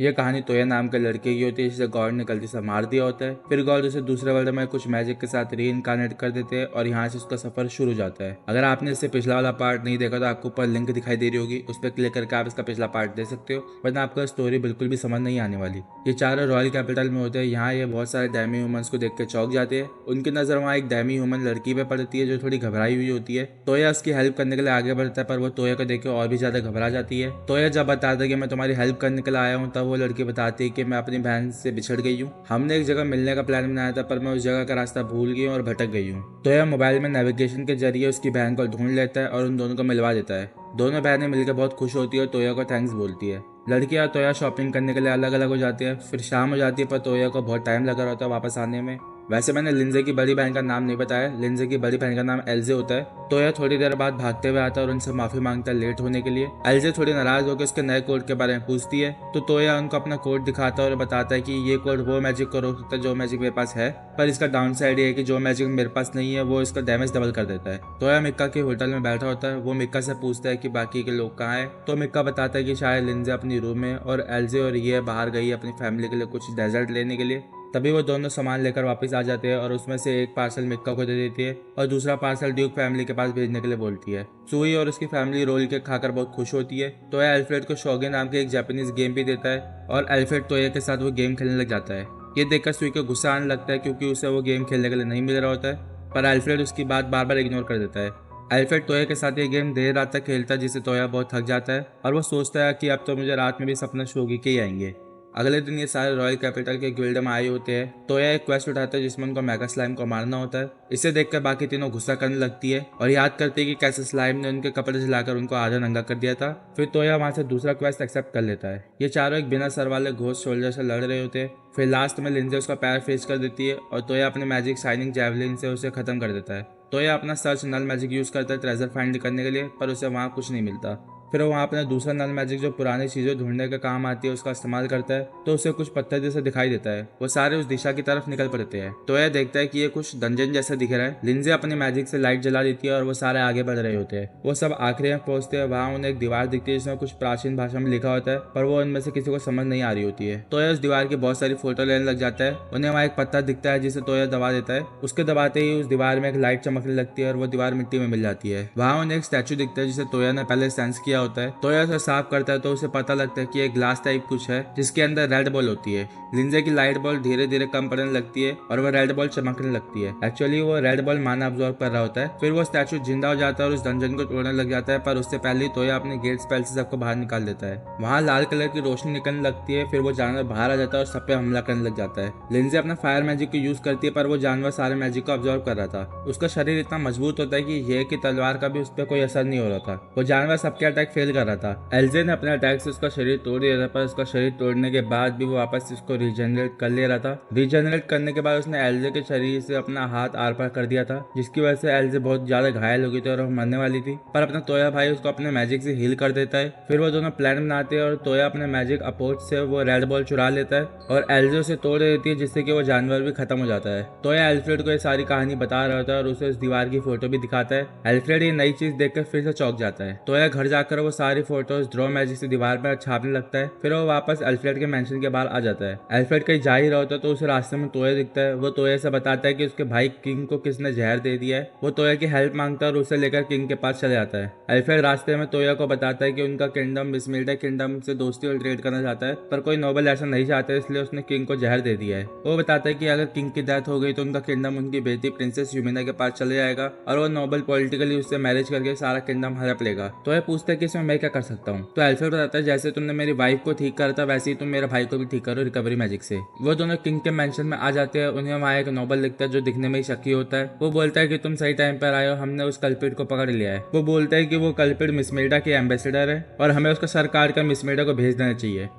ये कहानी तोया नाम के लड़के की होती है जिसे गॉड ने गलती से मार दिया होता है। फिर गॉड उसे दूसरे वर्ल्ड में कुछ मैजिक के साथ री इनकारनेट कर देते हैं और यहाँ से उसका सफर शुरू हो जाता है। अगर आपने इससे पिछला वाला पार्ट नहीं देखा तो आपको ऊपर लिंक दिखाई दे रही होगी, उस पर क्लिक करके आप इसका पिछला पार्ट दे सकते हो, वरना आपको स्टोरी बिल्कुल भी समझ नहीं आने वाली। ये चारों रॉयल कैपिटल में होते हैं। यहाँ ये बहुत सारे डैमी ह्यूमंस को देख के चौंक जाते हैं। उनकी नजर वहाँ एक डैमी ह्यूमन लड़की पे पड़ती है जो थोड़ी घबराई हुई होती है। तोया उसकी हेल्प करने के लिए आगे बढ़ता है पर वो तोया को देख के और भी ज्यादा घबरा जाती है। तोया जब बताता है कि मैं तुम्हारी हेल्प करने के लिए आया हूँ, तब वो लड़की बताती है कि मैं अपनी बहन से बिछड़ गई हूँ। हमने एक जगह मिलने का प्लान बनाया था पर मैं उस जगह का रास्ता भूल गई हूँ और भटक गई हूँ। तोया मोबाइल में नेविगेशन के जरिए उसकी बहन को ढूंढ लेता है और उन दोनों को मिलवा देता है। दोनों बहनें मिलकर बहुत खुश होती है और तोया को थैंक्स बोलती है। लड़की और तोया शॉपिंग करने के लिए अलग अलग हो जाती है। फिर शाम हो जाती है पर तोया को बहुत टाइम लगा रहता है वापस आने में। वैसे मैंने लिंजे की बड़ी बहन का नाम नहीं बताया। लिंजे की बड़ी बहन का नाम एल्जे होता है। तोया थोड़ी देर बाद भागते हुए आता है और उनसे माफी मांगता है लेट होने के लिए। एल्जे थोड़ी नाराज होकर उसके नए कोड के बारे में पूछती है तो तोया उनको अपना कोड दिखाता है और बताता है कि ये कोड वो मैजिक को रोक सकता है जो मैजिक मेरे पास है, पर इसका डाउन साइड ये है कि जो मैजिक मेरे पास नहीं है वो इसका डैमेज डबल कर देता है। तोया मिक्का के होटल में बैठा होता है। वो मिक्का से पूछता है कि बाकी के लोग कहाँ हैं, तो मिक्का बताता है कि शायद लिंजे अपनी रूम में और एल्जे और ये बाहर गई अपनी फैमिली के लिए कुछ डेजर्ट लेने के लिए। तभी वो दोनों सामान लेकर वापस आ जाते हैं और उसमें से एक पार्सल मिक्का को दे देती है और दूसरा पार्सल ड्यूक फैमिली के पास भेजने के लिए बोलती है। सुई और उसकी फैमिली रोल केक खाकर बहुत खुश होती है। तोया अल्फ्रेड को शोगे नाम के एक जापानीज गेम भी देता है और अल्फ्रेड तोया के साथ वो गेम खेलने लग जाता है। ये देखकर सुई को गुस्सा आने लगता है क्योंकि उसे वो गेम खेलने के लिए नहीं मिल रहा होता है, पर अल्फ्रेड उसकी बात बार बार इग्नोर कर देता है। अल्फ्रेड तोया के साथ ये गेम देर रात तक खेलता है जिससे तोया बहुत थक जाता है और वो सोचता है कि अब तो मुझे रात में भी सपना शोगी के ही आएंगे। अगले दिन ये सारे रॉयल कैपिटल के गिल्ड में आए होते हैं। तोया एक क्वेस्ट उठाता है जिसमें उनको मेगा स्लाइम को मारना होता है। इसे देखकर बाकी तीनों गुस्सा करने लगती है और याद करती है कि कैसे स्लाइम ने उनके कपड़े जलाकर उनको आधा नंगा कर दिया था। फिर तोया वहां से दूसरा क्वेस्ट एक्सेप्ट कर लेता है। ये चारों एक बिना सर वाले घोस्ट सोल्जर से लड़ रहे होते हैं। फिर लास्ट में लिंजे उसका पैर फ्रीज कर देती है और तोया अपने मैजिक शाइनिंग जैवलिन से उसे खत्म कर देता है। तोया अपना सर्च नल मैजिक यूज करता है ट्रेजर फाइंड करने के लिए, पर उसे वहाँ कुछ नहीं मिलता। फिर वो वहाँ अपना दूसरा नल मैजिक जो पुरानी चीज़ें ढूंढने के काम आती है उसका इस्तेमाल करता है तो उसे कुछ पत्थर जैसा दिखाई देता है। वो सारे उस दिशा की तरफ निकल पड़ते हैं। तो यह देखता है कि ये कुछ डंजन जैसा दिख रहा है। लिंजे अपनी मैजिक से लाइट जला देती है और वो सारे आगे बढ़ रहे होते हैं। वो सब आखिरी में पहुंचते हैं। वहाँ उन्हें एक दीवार दिखती है जिसमें कुछ प्राचीन भाषा में लिखा होता है पर वो उनमें से किसी को समझ नहीं आ रही होती है। तोया उस दीवार की बहुत सारी फोटो लेने लग जाता है। उन्हें वहाँ एक पत्थर दिखता है जिसे तोया दबा देता है। उसके दबाते ही उस दीवार में एक लाइट चमकने लगती है और वो दीवार मिट्टी में मिल जाती है। वहाँ उन्हें एक स्टैचू दिखता है जिसे तोया ने पहले सेंस किया होता है। तोया साफ करता है तो उसे पता लगता है कि एक ग्लास टाइप कुछ है जिसके अंदर रेड बॉल होती है। लिंजे की लाइट बॉल धीरे धीरे कम पड़ने लगती है और वह रेड बॉल चमकने लगती है। एक्चुअली वो रेड बॉल माना अब्सॉर्ब कर रहा होता है। फिर वो स्टैचू जिंदा हो जाता है और उस डंजन को तोड़ने लग जाता है, पर उससे पहले तोया अपने गेट स्पेल से सबको बाहर निकाल देता है। वहाँ लाल कलर की रोशनी निकलने लगती है। फिर वो जानवर बाहर आ जाता है और सब पे हमला करने लग जाता है। लिंजे अपना फायर मैजिक को यूज करती है पर वो जानवर सारे मैजिक को अब्सॉर्ब कर रहा था। उसका शरीर इतना मजबूत होता है कि ये की तलवार का भी उस पर कोई असर नहीं हो रहा था। वो जानवर सबके अटैक फेल कर रहा था। एल्जे ने अपने अटैक से उसका शरीर तोड़ दिया था, पर उसका शरीर तोड़ने के बाद भी वो वापस उसको रीजनरेट कर ले रहा था। रीजनरेट करने के बाद उसने एल्जे के शरीर से अपना हाथ आर पार कर दिया था जिसकी वजह से एल्जे बहुत ज्यादा घायल हो गई थी और वो मरने वाली थी, पर अपना तोया भाई उसको अपने मैजिक से हील कर देता है। फिर वो दोनों प्लान बनाते हैं और तोया अपने मैजिक अपोज से वो रेड बॉल चुरा लेता है और एल्जे उसे तोड़ देती है जिससे कि वो जानवर भी खत्म हो जाता है। तोया एल्फ्रेड को ये सारी कहानी बता रहा था और उसे उस दीवार की फोटो भी दिखाता है। एल्फ्रेड ये नई चीज देखकर फिर से चौंक जाता है। तोया घर जाकर वो सारी फोटोज ड्रॉ मैजिक से दीवार पर छापने लगता है। फिर वो वापस अल्फ्रेड के मेंशन के बाहर आ जाता है। अल्फ्रेड कहीं जा ही रहा होता है तो उसे रास्ते में तोया दिखता है। वो तोया से बताता है कि उसके भाई किंग को किसने जहर दे दिया है। वो तोया की हेल्प मांगता है और उसे लेकर किंग के पास चले जाता है। अल्फ्रेड रास्ते में तोया को बताता है कि उनका किंगडम मिसमिल्डा किंगडम से दोस्ती और ट्रेड करना चाहता है, पर कोई नोबल ऐसा नहीं चाहता, इसलिए उसने किंग को जहर दे दिया है। वो बताता है कि अगर किंग की डेथ हो गई तो उनका किंगडम उनकी बेटी प्रिंसेस यूमिना के पास चले जाएगा और वो नोबल पॉलिटिकली उससे मैरिज करके सारा किंगडम हड़प लेगा। तो यह पूछता है कि इसमें मैं क्या कर सकता हूँ। तो अल्फ्रेड बताता है जैसे तुमने मेरी वाइफ को ठीक करा था वैसे ही तुम मेरे भाई को भी ठीक करो रिकवरी मैजिक से। वो दोनों किंग के मेंशन में आ जाते हैं। उन्हें वहाँ एक नोबल दिखता है जो दिखने में ही शकी होता है। वो बोलता है कि तुम सही टाइम पर आए हो, हमने उस कल्पिट को पकड़ लिया है। वो बोलता है कि वो कल्पिट मिसमेल्डा के एम्बेसडर है और हमें उसका सर काट कर मिसमेल्डा को भेज देना चाहिए।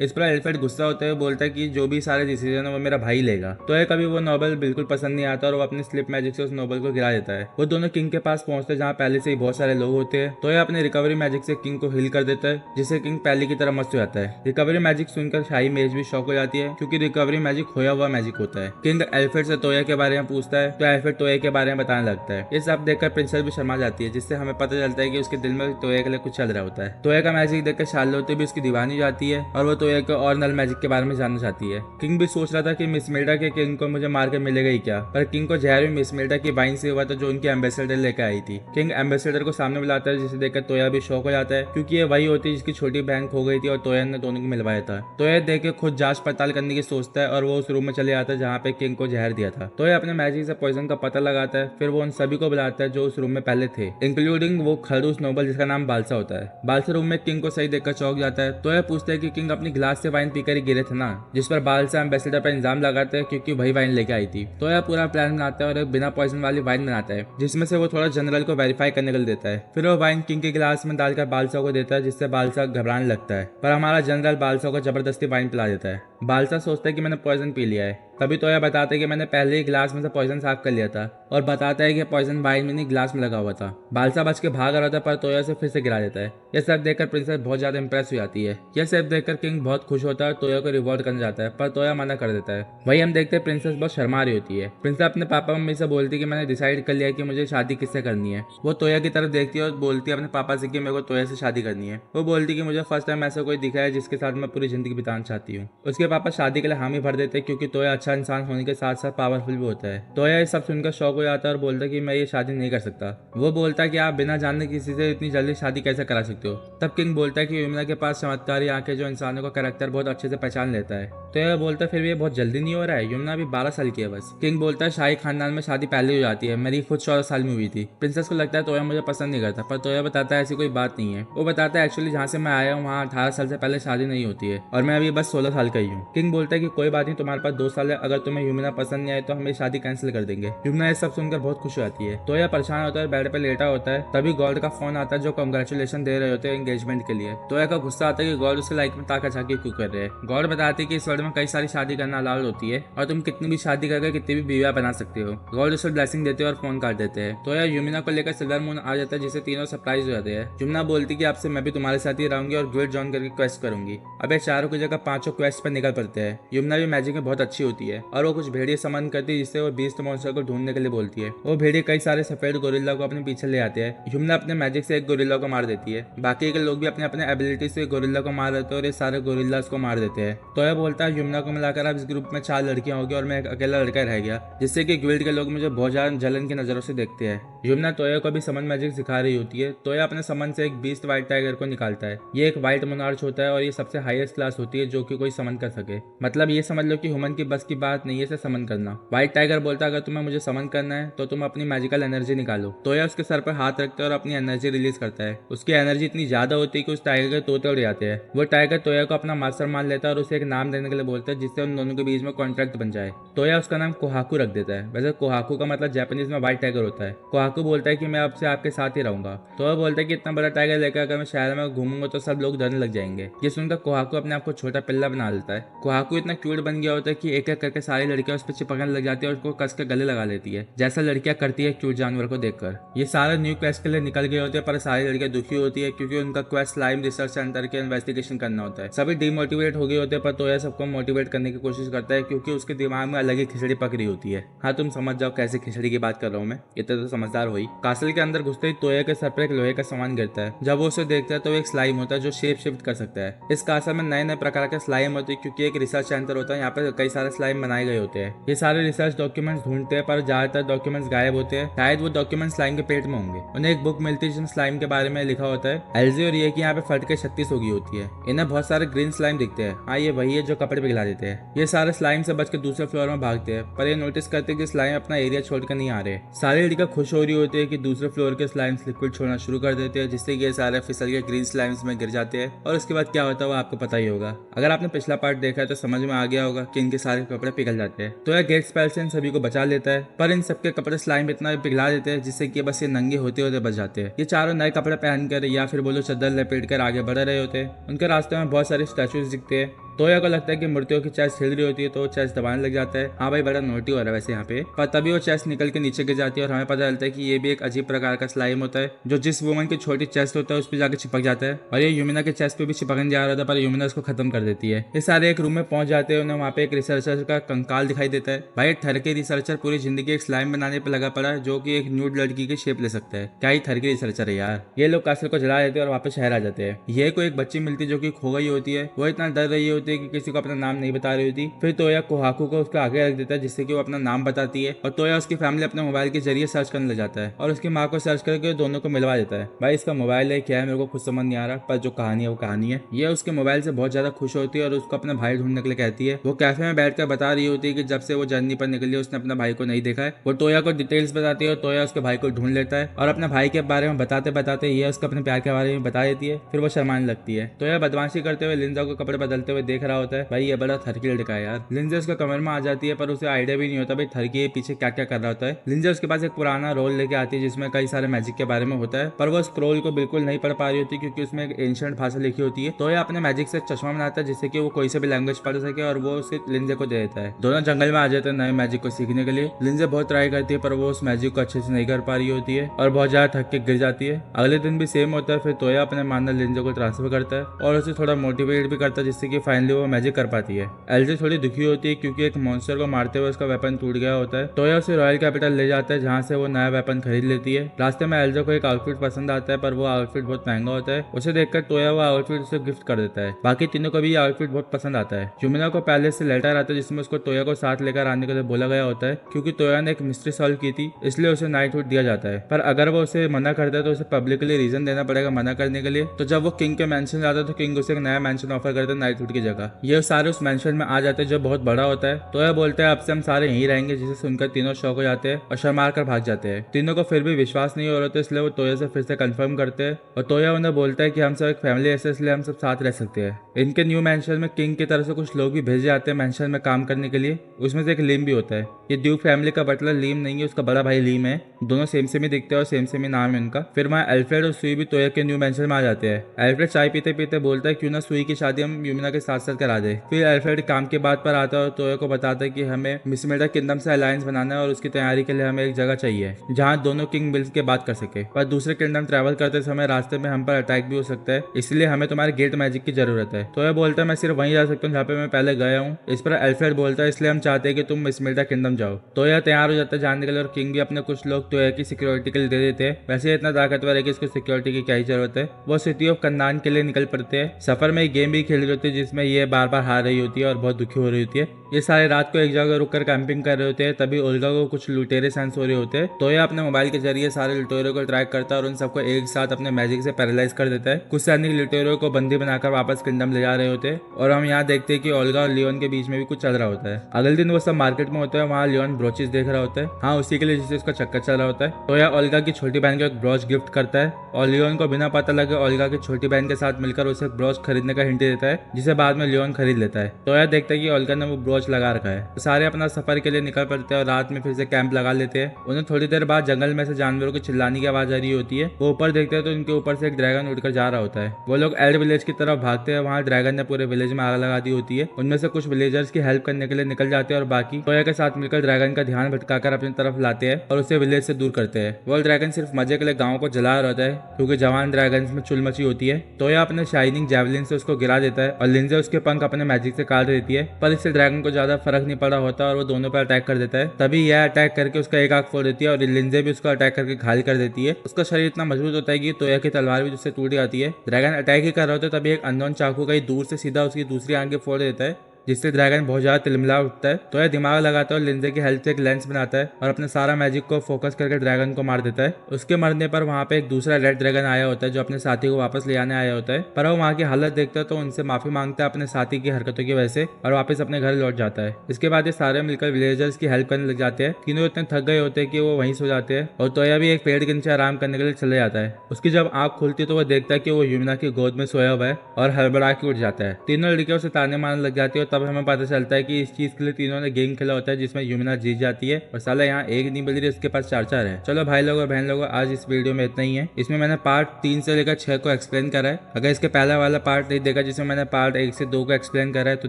इस पर एल्फ्रेड गुस्सा होता है, बोलता है कि जो भी सारे डिसीजन है वो मेरा भाई लेगा। तो है कभी वो नोबल बिल्कुल पसंद नहीं आता और वो अपने स्लिप मैजिक से उस नोबल को गिरा देता है। वो दोनों किंग के पास पहुंचते हैं जहाँ पहले से ही बहुत सारे लोग होते हैं। तो ये अपने रिकवरी मैजिक से किंग को हील कर देता है जिससे किंग पहले की तरह मस्त हो जाता है। रिकवरी मैजिक सुनकर शाही मेज भी शॉक हो जाती है क्योंकि रिकवरी मैजिक खोया हुआ मैजिक होता है। किंग एल्फ्रेड से तोया के बारे में पूछता है तो एल्फ्रेड तोया के बारे में बताने लगता है। ये सब देखकर प्रिंसेस भी शर्मा जाती है जिससे हमें पता चलता है कि उसके दिल में तोया के लिए कुछ चल रहा होता है। तोया का मैजिक देखकर शार्लोटे भी उसकी दीवानी जाती है और वो तोया के और नल मैजिक के बारे में जानना चाहती है। किंग भी सोच रहा था कि मिस मिल्डा के किंग को मुझे मार कर मिलेगा ही क्या, पर किंग को जहर भी मिस मिल्डा की वाइन से हुआ था जो उनकी एम्बेसडर लेकर आई थी। किंग एम्बेसडर को सामने बुलाता है, जिसे देखकर तोया भी शौक हो जाता है, क्योंकि ये वही होती है जिसकी छोटी बहन खो गई थी और तोया ने दोनों को मिलवाया था। तोया देख के खुद जांच पड़ताल करने की सोचता है और वो उस रूम में चले आता है जहाँ पे किंग को जहर दिया था। तोया अपने मैजिक से पॉइजन का पता लगाता है, फिर वो उन सभी को बुलाता है जो उस रूम में पहले थे, इंक्लूडिंग वो खड़ूस नोबल जिसका नाम बालसा होता है। बालसा रूम में किंग को सही देखकर चौंक जाता है। तोया पूछता है कि किंग अपनी ग्लास से वाइन पीकर ही गिरे थे ना, जिस पर बालसा एम्बेसडर पर इल्जाम लगाता है क्योंकि वही वाइन लेके आई थी। तोया पूरा प्लान बनाता है और एक बिना पॉइजन वाली वाइन बनाता है, जिसमें से वो थोड़ा जनरल को वेरीफाई करने के लिए देता है। फिर वो वाइन किंग के गिलास में डालकर बालसा को देता है, जिससे बालसा घबराने लगता है, पर हमारा जनरल बालसा को जबरदस्ती वाइन पिला देता है। बालसा सोचता है कि मैंने पॉइजन पी लिया है। तभी तोया बताता है कि मैंने पहले ही गिलास में से पॉइजन साफ कर लिया था, और बताता है कि पॉइजन वाइन में नहीं ग्लास में लगा हुआ था। बालसा बच के भाग रहा था, पर तोया से फिर से गिरा देता है। यह सब देखकर प्रिंसेस बहुत ज्यादा इंप्रेस हो जाती है। यह सब देखकर किंग बहुत खुश होता है और तोया को रिवॉर्ड करने जाता है, पर तोया मना कर देता है। वही हम देखते हैं प्रिंसेस बहुत शर्मा रही होती है। प्रिंसेस अपने पापा मम्मी से बोलती है कि मैंने डिसाइड कर लिया कि मुझे शादी किससे करनी है। वो तोया की तरफ देखती है और बोलती है अपने पापा से कि मेरे को तोया से शादी करनी है। वो बोलती है कि मुझे फर्स्ट टाइम ऐसा कोई दिखा है जिसके साथ मैं पूरी जिंदगी बिताना चाहती हूँ। उसके पापा शादी के लिए हामी भर देते हैं, क्योंकि तोया अच्छा इंसान होने के साथ साथ पावरफुल भी होता है। तोया ये सब सुनकर शौक हो जाता है और बोलता है कि मैं ये शादी नहीं कर सकता। वो बोलता है कि आप बिना जानने किसी से इतनी जल्दी शादी कैसे करा सकते हो। तब किंग बोलता है कि यमुना के पास चमत्कारी आंखें जो इंसानों का कैरेक्टर बहुत अच्छे से पहचान लेता है। तोया बोलता है फिर भी ये बहुत जल्दी नहीं हो रहा है, यमुना अभी 12 साल की है बस। किंग बोलता है शाही खानदान में शादी पहले हो जाती है, मेरी खुद 14 साल में हुई थी। प्रिंसेस को लगता है तोया मुझे पसंद नहीं करता, पर तोया बताता है ऐसी कोई बात नहीं है। वो बताता है एक्चुअली जहाँ से मैं आया हूँ वहाँ 18 साल से पहले शादी नहीं होती है, और मैं अभी बस 16 साल का ही हूँ। किंग बोलता है कि कोई बात नहीं, तुम्हारे पास 2 साल है, अगर तुम्हें यमुना पसंद नहीं आए तो हमें शादी कैंसिल कर देंगे। यमुना ये सब सुनकर बहुत खुश हो जाती है। तोया परेशान होता है, बेड पे लेटा होता है। तभी गॉड का फोन आता है जो कांग्रेचुलेशन दे रहे होते हैं एंगेजमेंट के लिए। तोया का गुस्सा आता है कि गॉड उसके लाइफ में ताका झाकी क्यों कर रहे हैं। गॉड बताते हैं कि इस वर्ल्ड में कई सारी शादी करना अलाउड होती है और तुम कितनी भी शादी करके कितनी भी बीवियां बना सकते हो। गॉड उसे ब्लेसिंग देते हैं और फोन काट देते हैं। तोया यमुना को लेकर सिल्वर मून आ जाता है, जिससे तीनों सरप्राइज हो जाते हैं। यमुना बोलती है कि आपसे मैं भी तुम्हारे साथ ही रहूंगी और ग्रेट जॉन करके क्वेस्ट करूंगी। अब ये चारों की जगह 5 क्वेस्ट पर निकल पड़ते हैं। यमुना भी मैजिक में बहुत अच्छी होती है और वो कुछ भेड़िए समन करती है, जिससे वो बीस्ट मॉन्स्टर को ढूंढने के लिए बोलती है। वो भेड़िए कई सारे सफेद गोरिल्ला को अपने पीछे ले आते हैं। यमुना अपने मैजिक से एक गोरिल्ला को मार देती है। बाकी के लोग भी अपने अपने एबिलिटी से गोरिल्ला को मार देते हैं और ये सारे गोरिल्लास को मार देते हैं। तोया बोलता है यमुना को मिलाकर अब इस ग्रुप में 4 लड़कियां होगी और मैं एक अकेला लड़का रह गया, जिससे कि गिल्ड के लोग मुझे बहुत ज्यादा जलन की नजरों से देखते हैं। यमुना तोया को भी समन मैजिक सिखा रही होती है। तोया अपने समन से एक बीस्ट व्हाइट टाइगर को निकालता है। ये एक व्हाइट मोनार्च होता है और ये सबसे हाईएस्ट क्लास होती है जो कि कोई समन कर सके। मतलब ये समझ लो कि ह्यूमन की बस की बात नहीं है इसे समन करना। व्हाइट टाइगर बोलता है अगर तुम्हें मुझे समन करना है तो तुम अपनी मैजिकल एनर्जी निकालो। तोया उसके सर पर हाथ रखता है और अपनी एनर्जी रिलीज करता है। उसकी एनर्जी इतनी ज्यादा होती है कि उस टाइगर के तोते उड़ जाते हैं। वो टाइगर तोया को अपना मास्टर मान लेता है और उसे एक नाम देने के लिए बोलता है, जिससे उन दोनों के बीच में कॉन्ट्रैक्ट बन जाए। तोया उसका नाम कोहाकू रख देता है। वैसे कोहाकू का मतलब जापानीज में व्हाइट टाइगर होता है। कोहाकू बोलता है कि मैं अब से आपके साथ ही रहूंगा। तोया बोलता है कि इतना बड़ा टाइगर लेकर अगर मैं शहर में घूमूंगा तो सब लोग डरने लग जाएंगे। ये सुनकर कोहाकू अपने आप को छोटा पिल्ला बना लेता है। कोहाकू इतना क्यूट बन गया होता है कि एक एक करके सारी लड़कियां उस पर चिपकने लग जाती है और उसको कस के गले लगा लेती है, जैसा लड़कियां करती है क्यूट जानवर को देखकर। ये सारे न्यू क्वेस्ट के लिए निकल गए होते हैं, पर सारी लड़कियां दुखी होती है क्योंकि उनका क्वेस्ट स्लाइम रिसर्च सेंटर के इन्वेस्टिगेशन करना होता है। सभी डिमोटिवेट हो गए होते हैं, पर तोया सबको मोटिवेट करने की कोशिश करता है क्योंकि उसके दिमाग में अलग ही खिचड़ी पक रही होती है। हाँ, तुम समझ जाओ कैसे खिचड़ी की बात कर रहा हूँ मैं, इतना तो समझदार हुई। कासल के अंदर घुसते ही तोया के सर पर एक लोहे का सामान गिरता है। जब वो उसे देखता है तो एक स्लाइम होता है जो शेप शिफ्ट कर सकता है। इस कासल में नए नए प्रकार के स्लाइम होते हैं क्योंकि एक रिसर्च सेंटर होता है, यहाँ पे कई सारे स्लाइम बनाए गए होते हैं। ये सारे रिसर्च डॉक्यूमेंट्स ढूंढते हैं, पर ज्यादातर डॉक्यूमेंट्स गायब होते हैं। शायद वो डॉक्यूमेंट स्लाइम के पेट में होंगे। उन्हें एक बुक मिलती है जिसमें स्लाइम के बारे में लिखा होता है। एलजी और ये कि यहाँ पे फटके 36 होगी होती है। इन्हें बहुत सारे ग्रीन स्लाइम दिखते हैं। हाँ, ये वही है जो कपड़े पिघला देते हैं। ये सारे स्लाइम से बच के दूसरे फ्लोर में भागते हैं, पर ये नोटिस करते हैं कि स्लाइम अपना एरिया छोड़कर नहीं आ रहे। सारी लड़कियां खुश हो रही होती है कि दूसरे फ्लोर के स्लाइम्स लिक्विड छोड़ना शुरू कर देते हैं, जिससे ये सारे फिसल के ग्रीन स्लाइम्स में गिर जाते हैं और उसके बाद क्या होता है वो आपको पता ही होगा। अगर आपने पिछला पार्ट देखा है तो समझ में आ गया होगा कि इनके सारे कपड़े पिघल जाते हैं। तो यह गेट स्पेल से इन सभी को बचा लेता है, पर इन सबके कपड़े स्लाइम इतना पिघला देते हैं जिससे कि बस ये नंगे होते होते बच जाते हैं। ये चारों नए कपड़े पहनकर या फिर बोलो चद्दर लपेट कर आगे बढ़ रहे होते हैं। उनके रास्ते में बहुत सारे स्टैचूज दिखते हैं तोया को लगता है कि मूर्तियों की चेस्ट हिल रही होती है तो वो चेस्ट दबाने लग जाता है। हाँ भाई बड़ा नोटी हो रहा है वैसे यहाँ पे। पर तभी वो चेस्ट निकल के नीचे गिर जाती है और हमें पता चलता है कि ये भी एक अजीब प्रकार का स्लाइम होता है जो जिस वुमन की छोटी चेस्ट होता है उस पर जाकर चिपक जाता है और ये यूमिना के चेस्ट पे भी चिपकने जा रहा था पर यूमिना उसको खत्म कर देती है। ये सारे एक रूम में पहुंच जाते हैं। उन्हें वहाँ पे एक रिसर्चर का कंकाल दिखाई देता है। भाई थरके रिसर्चर पूरी जिंदगी एक स्लाइम बनाने पे लगा पड़ा है जो कि एक न्यूड लड़की की शेप ले सकता है। क्या ही थरके रिसर्चर है यार। ये लोग कासल को जला देते हैं और वापस शहर आ जाते हैं। ये को एक बच्ची मिलती है जो कि खो गई होती है। वो इतना डर रही होती है कि किसी को अपना नाम नहीं बता रही होती। फिर तोया कोहाकू को उसके आगे रख देता है जिससे कि वो अपना नाम बताती है और तोया उसकी फैमिली अपने मोबाइल के जरिए सर्च करने लग जाता है और उसकी माँ को सर्च करके दोनों को मिलवा देता है। भाई इसका मोबाइल है क्या है मेरे को खुद समझ नहीं आ रहा पर जो कहानी है वो कहानी है। ये उसके मोबाइल से बहुत ज्यादा खुश होती है और उसको अपना भाई ढूंढने के लिए कहती है। वो कैफे में बैठकर बता रही होती है कि जब से वो जर्नी पर निकली है उसने अपना भाई को नहीं देखा है। वो तोया को डिटेल्स बताती है और तोया उसके भाई को ढूंढ लेता है और अपने भाई के बारे में बताते बताते ये उसको अपने प्यार के बारे में बता देती है। फिर वो शर्माने लगती है। तोया बदमाशी करते हुए लिंजा को कपड़े बदलते हुए देख रहा होता है। भाई ये बड़ा थरकी लड़का है यार। लिंजा उसके कमर में आ जाती है पर उसे आइडिया भी नहीं होता भाई थरकी पीछे क्या क्या कर रहा होता है। लिंजा उसके पास एक पुराना रोल लेके आती है जिसमें कई सारे मैजिक के बारे में होता है पर वो स्क्रोल को बिल्कुल नहीं पढ़ पा रही होती क्योंकि उसमें एक एंशिएंट भाषा लिखी होती है। तो ये अपने मैजिक से चश्मा बनाता है जिससे कि वो कोई से भी लैंग्वेज पढ़ सके और वो उसे लिंजे को दे देता है। दोनों जंगल में आ जाते हैं नए मैजिक को सीखने के लिए। लिंजे बहुत ट्राई करती है पर वो उस मैजिक को अच्छे से नहीं कर पा रही होती है और बहुत ज्यादा थक के गिर जाती है। अगले दिन भी सेम होता है। फिर तोया अपने मानना लिंजे को ट्रांसफर करता है और उसे थोड़ा मोटिवेट भी करता है जिससे कि फाइनली वो मैजिक कर पाती है। एलजे थोड़ी दुखी होती है क्योंकि एक मॉन्स्टर को मारते हुए उसका वेपन टूट गया होता है। तोया उसे रॉयल कैपिटल ले जाता है जहाँ से वो नया वेपन खरीद लेती है। रास्ते में एल्जो को एक आउटफिट पसंद आता है पर वो आउटफिट बहुत महंगा होता है। उसे देखकर तोया वो आउटफिट उसे गिफ्ट कर देता है। बाकी तीनों को भी ये आउटफिट बहुत पसंद आता है। यूमिना को पहले से लेटर आता है जिसमें उसको तोया को साथ लेकर आने के लिए बोला गया होता है क्योंकि तोया ने एक मिस्ट्री सॉल्व की थी इसलिए उसे नाइटहुड दिया जाता है। पर अगर वो उसे मना करता है तो उसे पब्लिकली रीजन देना पड़ेगा मना करने के लिए। तो जब वो किंग के मेंशन जाता है तो किंग उसे एक नया मेंशन ऑफर करता है नाइटहुड की जगह। ये सारे उस मेंशन में आ जाते हैं जो बहुत बड़ा होता है। तोया बोलता है अब से हम सारे यहीं रहेंगे जिसे सुनकर तीनों शौक हो जाते हैं और शर्मा कर भाग जाते हैं। तीनों को फिर भी विश्वास नहीं हो रहा था इसलिए वो तोया से फिर से कंफर्म करते हैं और तोया उन्हें बोलता है कि हम सब एक फैमिली ऐसे इसलिए हम सब साथ रह सकते हैं। इनके न्यू मेंशन में किंग की तरफ से कुछ लोग भी भेजे जाते हैं मेंशन में काम करने के लिए। उसमें से एक लीम भी होता है। ये ड्यूक फैमिली का बटलर लीम नहीं है उसका बड़ा भाई लीम है। दोनों सेम सेम ही दिखते हैं और सेम सेम ही नाम है उनका। फिर वहाँ एल्फ्रेड और सुई भी तोया के न्यू मेंशन में आ जाते हैं। एल्फ्रेड चाय पीते पीते बोलता है क्यों ना सुई की शादी हम यूमिना के साथ साथ करा दे। फिर एल्फ्रेड काम की बात पर आता है और तोया को बताता है कि हमें मिसमेडा किंगडम से अलायंस बनाना है और उसकी तैयारी के लिए हमें एक जगह चाहिए जहाँ दोनों किंग मिल के बात कर सके। पर दूसरे किंगडम ट्रैवल करते समय रास्ते में हम पर अटैक भी हो सकता है इसलिए हमें तुम्हारे गेट मैजिक की जरूरत है। तोया बोलता है मैं सिर्फ वहीं जा सकता हूँ जहाँ पे मैं पहले गया हूँ। इस पर एल्फ्रेड बोलता है इसलिए हम चाहते हैं कि तुम मिसमेडा किंगडम जाओ। तोया तैयार हो जाता है जाने के लिए और किंग भी अपने कुछ लोग तोया की सिक्योरिटी के लिए दे देते हैं। वैसे इतना ताकतवर है कि इसको सिक्योरिटी की क्या ही जरूरत है। वो सिटी ऑफ कंदान के लिए निकल पड़ते हैं। सफर में एक गेम भी खेल रही होती है जिसमें ये बार बार हार रही होती है और बहुत दुखी हो रही होती है। ये सारे रात को एक जगह रुककर कैंपिंग कर रहे होते हैं। तभी ओल्गा को कुछ लुटेरे सेंस हो रहे होते हैं। तोया अपने मोबाइल के जरिए सारे लुटेरों को ट्रैक करता है और उन सबको एक साथ अपने मैजिक से पैरालाइज कर देता है। कुछ सैनिक लुटेरों को बंदी बनाकर वापस किंगडम ले जा रहे होते हैं और हम यहाँ देखते हैं कि ओल्गा और लियोन के बीच में भी कुछ चल रहा होता है। अगले दिन वो सब मार्केट में होता है। वहाँ लियोन ब्रोचेस देख रहा होता है। हाँ उसी के लिए जिससे उसका चक्कर चल रहा होता है। तोया ओल्गा की छोटी बहन को एक ब्रोच गिफ्ट करता है और लियोन को बिना पता लगे ओल्गा की छोटी बहन के साथ मिलकर उसे ब्रोच खरीदने का हिंट देता है जिसे बाद में लियोन खरीद लेता है। तोया देखता है कि ओल्गा ने वो ब्रोच लगा रखा है। तो सारे अपना सफर के लिए निकल पड़ते हैं और रात में फिर से कैंप लगा लेते हैं। उन्हें थोड़ी देर बाद जंगल में से जानवरों की चिल्लाने की आवाज आ रही होती है। वो ऊपर देखते हैं तो उनके ऊपर से एक ड्रैगन उड़कर जा रहा होता है। वो लोग एल्ड विलेज की तरफ भागते हैं। वहाँ ड्रैगन ने पूरे विलेज में आग लगा दी होती है। उनमें से कुछ विलेजर्स की हेल्प करने के लिए निकल जाते हैं और बाकी तोया के साथ मिलकर ड्रैगन का ध्यान भटकाकर अपनी तरफ लाते हैं और उसे विलेज से दूर करते हैं। वो ड्रैगन सिर्फ मजे के लिए गाँव को जला रहा होता है क्योंकि जवान ड्रैगन में चुल मची होती है। तोया अपने शाइनिंग जैवलिन से उसको गिरा देता है और लिंजे उसके पंख अपने मैजिक से काट देती है पर इससे ड्रैगन को ज्यादा फर्क नहीं पड़ा होता और वो दोनों पर अटैक कर देता है। तभी यह अटैक करके उसका एक आंख फोड़ देती है और लिंजे भी उसको अटैक करके घायल कर देती है। उसका शरीर इतना मजबूत होता है कि तोया की तलवार भी उससे टूट जाती है। ड्रैगन अटैक ही कर रहा होता है तभी एक अननोन चाकू कहीं दूर से सीधा उसकी दूसरी आंखें फोड़ देता है जिससे ड्रैगन बहुत ज्यादा तिलमिला उठता है। तो यह दिमाग लगाता है और लिंजे की हेल्प से एक लेंस बनाता है और अपने सारा मैजिक को फोकस करके ड्रैगन को मार देता है। उसके मरने पर वहाँ पे एक दूसरा रेड ड्रैगन आया होता है जो अपने साथी को वापस ले आने आया होता है। पर वो वहाँ की हालत देखता है तो उनसे माफी मांगता है अपने साथी की हरकतों की वजह से और वापस अपने घर लौट जाता है। इसके बाद ये सारे मिलकर विलेजर्स की हेल्प करने लग जाते हैं। तीनों इतने थक गए होते हैं कि वो वहीं सो जाते हैं और तोया भी एक पेड़ के नीचे आराम करने के लिए चले जाता है। उसकी जब आंख खुलती है तो वो देखता है कि वो यूमिना की गोद में सोया हुआ है और हड़बड़ा के उठ जाता है। तीनों लड़कियों से ताने मारने लग जाती है और तब हमें पता चलता है कि इस चीज के लिए तीनों ने गेम खेला होता है जिसमें यूमिना जीत जाती है और साला यहाँ एक नहीं बज रही, उसके पास 4 है। चलो भाई लोग और बहन लोग, आज इस वीडियो में इतना ही है। इसमें मैंने पार्ट 3 से लेकर 6 को एक्सप्लेन करा है। अगर इसके पहला वाला पार्ट नहीं देखा जिसमें मैंने पार्ट 1 से 2 को एक्सप्लेन करा है तो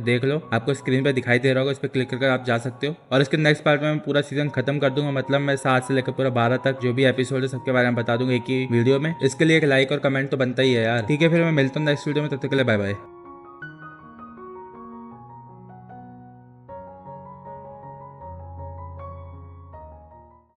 देख लो, आपको स्क्रीन पे दिखाई दे रहा होगा, इस पर क्लिक करके आप जा सकते हो। और इसके नेक्स्ट पार्ट में मैं पूरा सीजन खत्म कर दूंगा, मतलब मैं 7 से लेकर पूरा 12 तक जो भी एपिसोड है सबके बारे में बता दूंगा एक ही वीडियो में। इसके लिए एक लाइक और कमेंट तो बनता ही है यार। ठीक है, फिर मैं मिलता हूँ नेक्स्ट वीडियो में, तब तक के लिए बाय बाय।